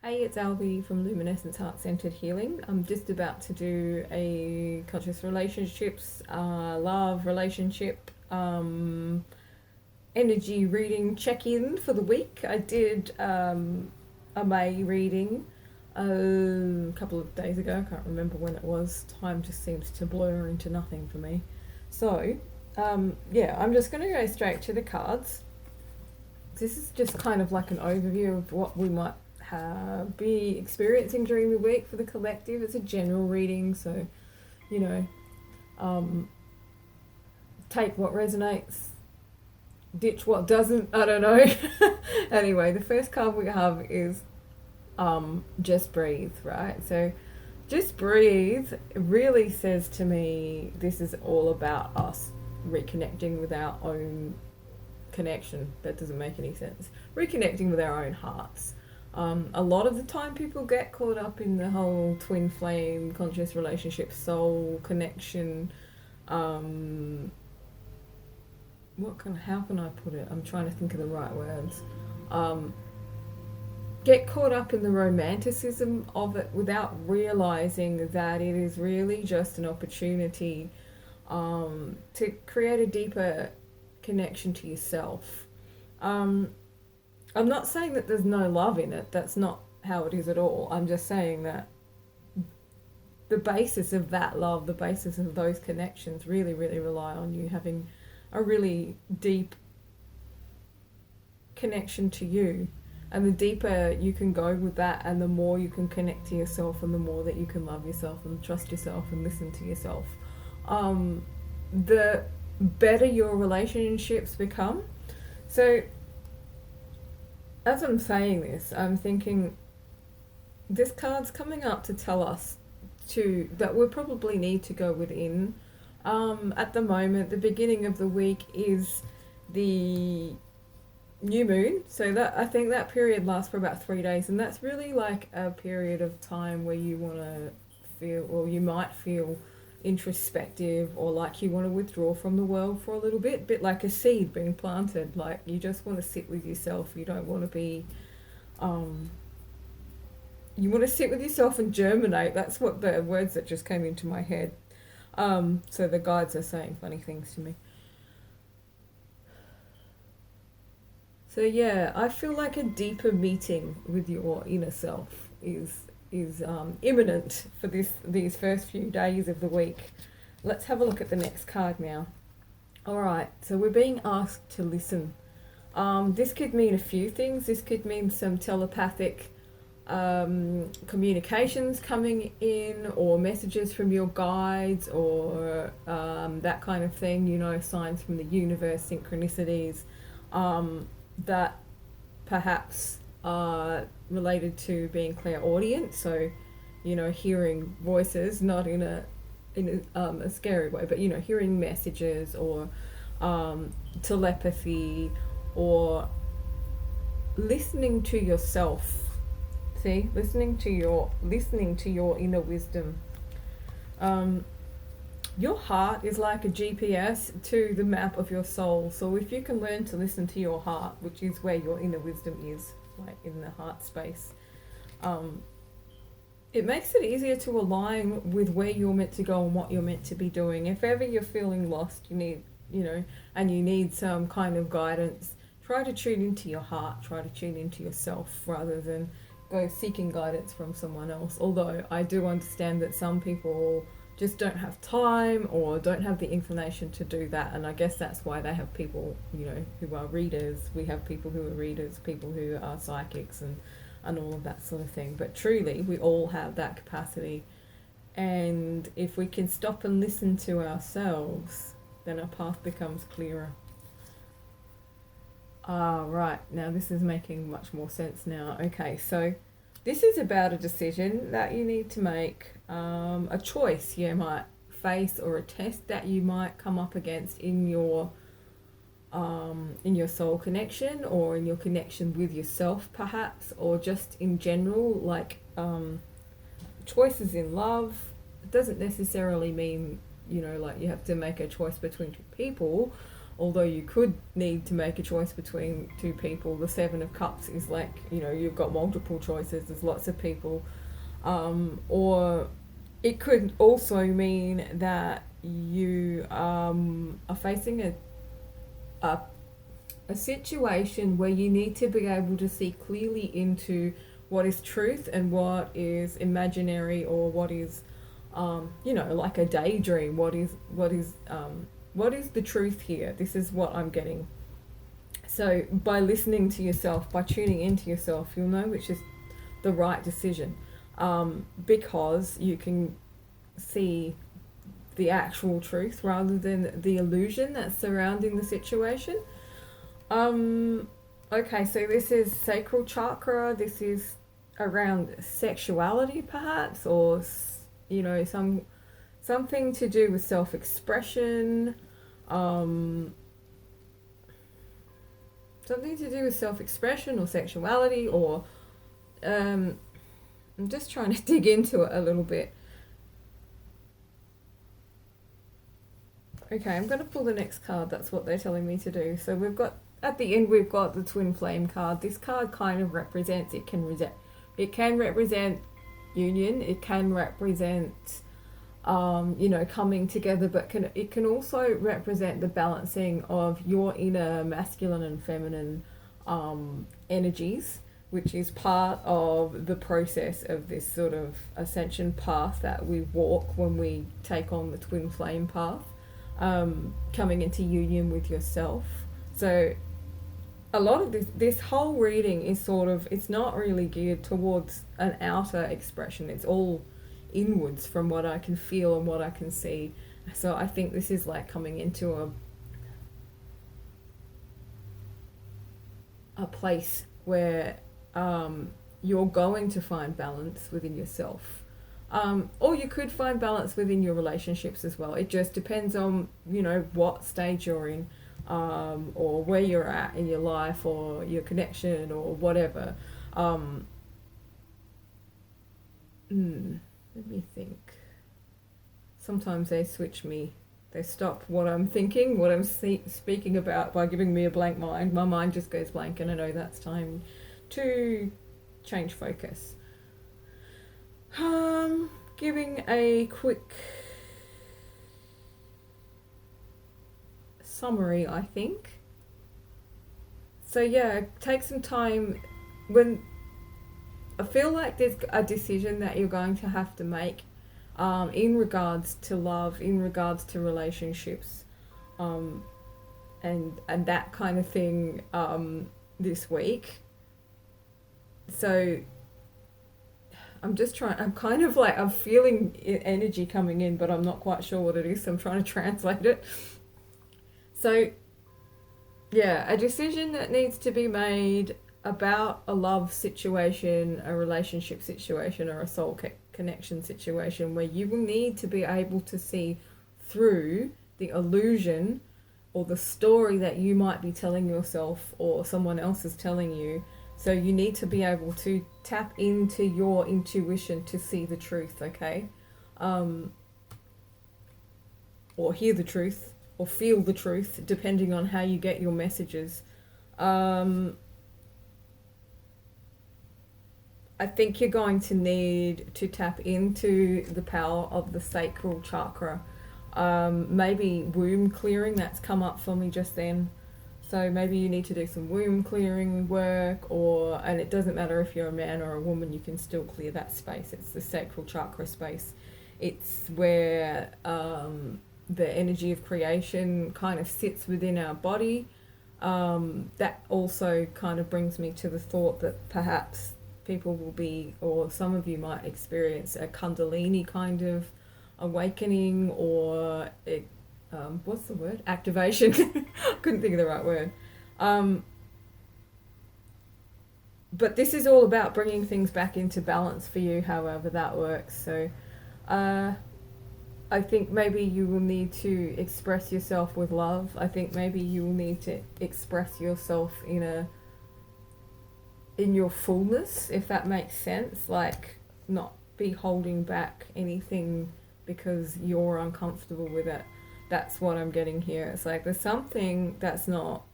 Hey, it's Albie from Luminescence Heart Centered Healing. I'm just about to do a conscious relationships, love relationship, energy reading check in for the week. I did a May reading a couple of days ago. I can't remember when it was. Time just seems to blur into nothing for me. So, yeah, I'm just going to go straight to the cards. This is just kind of like an overview of what we might be experiencing during the week for the collective. It's a general reading, so you know, take what resonates, ditch what doesn't. I don't know. Anyway, the first card we have is just breathe, right? So just breathe really says to me this is all about us reconnecting with our own connection. That doesn't make any sense. Reconnecting with our own hearts. A lot of the time people get caught up in the whole twin flame, conscious relationship, soul connection. How can I put it? I'm trying to think of the right words. Get caught up in the romanticism of it without realizing that it is really just an opportunity to create a deeper connection to yourself. I'm not saying that there's no love in it. That's not how it is at all. I'm just saying that the basis of that love, the basis of those connections really, really rely on you having a really deep connection to you. And the deeper you can go with that and the more you can connect to yourself and the more that you can love yourself and trust yourself and listen to yourself, the better your relationships become. So as I'm saying this, I'm thinking this card's coming up to tell us that we probably need to go within. At the moment, the beginning of the week is the new moon, so that I think that period lasts for about 3 days, and that's really like a period of time where you want to feel, or you might feel introspective, or like you want to withdraw from the world for a little bit like a seed being planted. Like you just want to sit with yourself. You don't want to be you want to sit with yourself and germinate. That's what the words that just came into my head. So the guides are saying funny things to me. So yeah, I feel like a deeper meeting with your inner self is imminent for these first few days of the week. Let's have a look at the next card now. All right, so we're being asked to listen. This could mean a few things. This could mean some telepathic communications coming in, or messages from your guides, or that kind of thing. You know, signs from the universe, synchronicities that perhaps are related to being clairaudient. So, you know, hearing voices, not in a scary way, but you know, hearing messages, or telepathy, or listening to yourself. See, listening to your inner wisdom. Your heart is like a GPS to the map of your soul. So if you can learn to listen to your heart, which is where your inner wisdom is, like in the heart space, it makes it easier to align with where you're meant to go and what you're meant to be doing. If ever you're feeling lost, and you need some kind of guidance, try to tune into your heart, try to tune into yourself rather than go seeking guidance from someone else. Although I do understand that some people just don't have time or don't have the inclination to do that, and I guess that's why they have people, who are readers. We have people who are readers, people who are psychics, and all of that sort of thing. But truly, we all have that capacity, and if we can stop and listen to ourselves, then our path becomes clearer. Right, now this is making much more sense now. Okay, so this is about a decision that you need to make, a choice you might face, or a test that you might come up against in your soul connection, or in your connection with yourself perhaps, or just in general, like choices in love. It doesn't necessarily mean, like you have to make a choice between two people, although you could need to make a choice between two people. The Seven of Cups is like, you know, you've got multiple choices, there's lots of people. Or it could also mean that you are facing a situation where you need to be able to see clearly into what is truth and what is imaginary, or what is you know, like a daydream. What is the truth here? This is what I'm getting. So by listening to yourself, by tuning into yourself, you'll know which is the right decision, because you can see the actual truth rather than the illusion that's surrounding the situation. Okay, so this is sacral chakra. This is around sexuality, perhaps, or you know, something to do with self-expression. Something to do with self-expression or sexuality, or I'm just trying to dig into it a little bit. Okay, I'm going to pull the next card. That's what they're telling me to do. So we've got, at the end, we've got the Twin Flame card. This card kind of represents, it can represent union, it can represent, you know, coming together, but it can also represent the balancing of your inner masculine and feminine energies, which is part of the process of this sort of ascension path that we walk when we take on the Twin Flame path. Coming into union with yourself. So a lot of this whole reading is sort of, it's not really geared towards an outer expression. It's all inwards from what I can feel and what I can see. So I think this is like coming into a place where you're going to find balance within yourself. Or you could find balance within your relationships as well. It just depends on, you know, what stage you're in, or where you're at in your life, or your connection, or whatever. Let me think. Sometimes they switch me. They stop what I'm thinking, what I'm speaking about, by giving me a blank mind. My mind just goes blank, and I know that's time to change focus. Giving a quick summary, I think. So yeah, take some time. When I feel like there's a decision that you're going to have to make, in regards to love, in regards to relationships, and that kind of thing, this week. So I'm kind of like, I'm feeling energy coming in, but I'm not quite sure what it is, so I'm trying to translate it. So, yeah, a decision that needs to be made about a love situation, a relationship situation, or a soul connection situation, where you will need to be able to see through the illusion or the story that you might be telling yourself or someone else is telling you. So you need to be able to tap into your intuition to see the truth, okay? Or hear the truth, or feel the truth, depending on how you get your messages. I think you're going to need to tap into the power of the sacral chakra. Maybe womb clearing, that's come up for me just then. So maybe you need to do some womb clearing work, and it doesn't matter if you're a man or a woman, you can still clear that space. It's the sacral chakra space. It's where the energy of creation kind of sits within our body. That also kind of brings me to the thought that perhaps people will be, or some of you might experience, a Kundalini kind of awakening, or what's the word? Activation. Couldn't think of the right word. But this is all about bringing things back into balance for you, however that works. So I think maybe you will need to express yourself with love. I think maybe you will need to express yourself in your fullness, if that makes sense. Like, not be holding back anything because you're uncomfortable with it. That's what I'm getting here. It's like there's something that's not,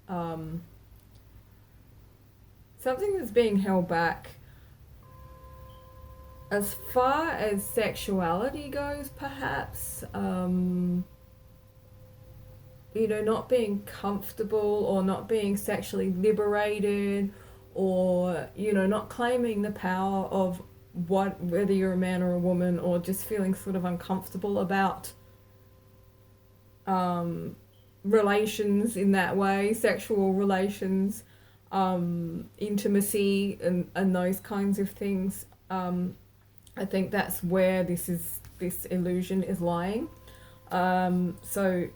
something that's being held back as far as sexuality goes, perhaps. Not being comfortable or not being sexually liberated, or, not claiming the power of whether you're a man or a woman, or just feeling sort of uncomfortable about relations in that way, sexual relations, intimacy, and those kinds of things. I think that's where this illusion is lying. So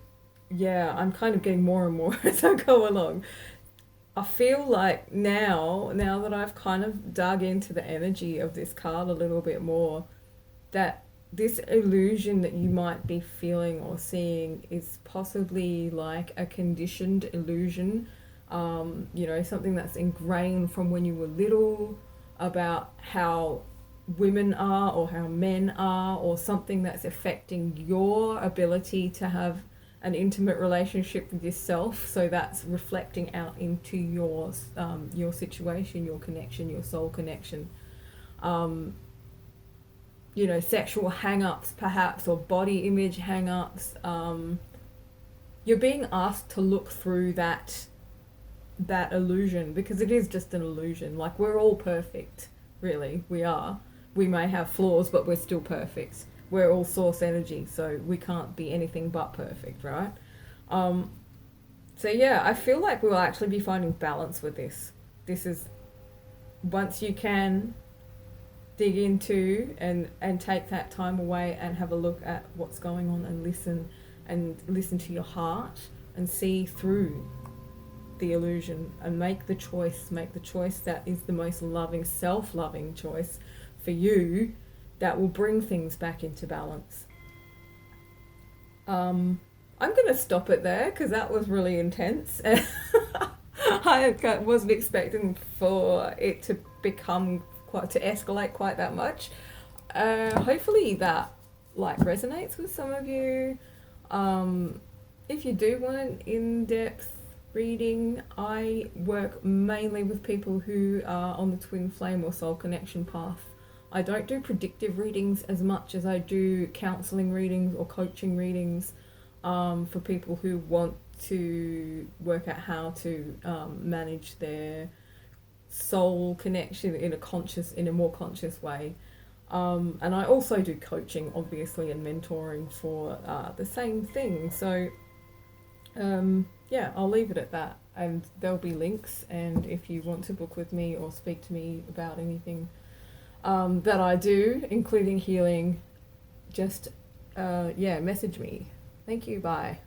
yeah, I'm kind of getting more and more as I go along. I feel like now that I've kind of dug into the energy of this card a little bit more, that this illusion that you might be feeling or seeing is possibly like a conditioned illusion, something that's ingrained from when you were little about how women are or how men are, or something that's affecting your ability to have an intimate relationship with yourself. So that's reflecting out into your situation, your connection, your soul connection. Sexual hang-ups perhaps, or body image hang-ups. You're being asked to look through that illusion, because it is just an illusion. Like, we're all perfect, really. We are. We may have flaws, but we're still perfect. We're all source energy, so we can't be anything but perfect, right? So yeah, I feel like we'll actually be finding balance with this. This is, once you can dig into and take that time away and have a look at what's going on, and listen to your heart and see through the illusion, and make the choice that is the most loving, self-loving choice for you, that will bring things back into balance. I'm going to stop it there, because that was really intense. I wasn't expecting for it to escalate quite that much. Hopefully that resonates with some of you. If you do want an in-depth reading, I work mainly with people who are on the twin flame or soul connection path. I don't do predictive readings as much as I do counselling readings or coaching readings, for people who want to work out how to manage their soul connection in a more conscious way. And I also do coaching, obviously, and mentoring for the same thing. So I'll leave it at that, and there'll be links, and if you want to book with me or speak to me about anything that I do, including healing, just message me. Thank you. Bye.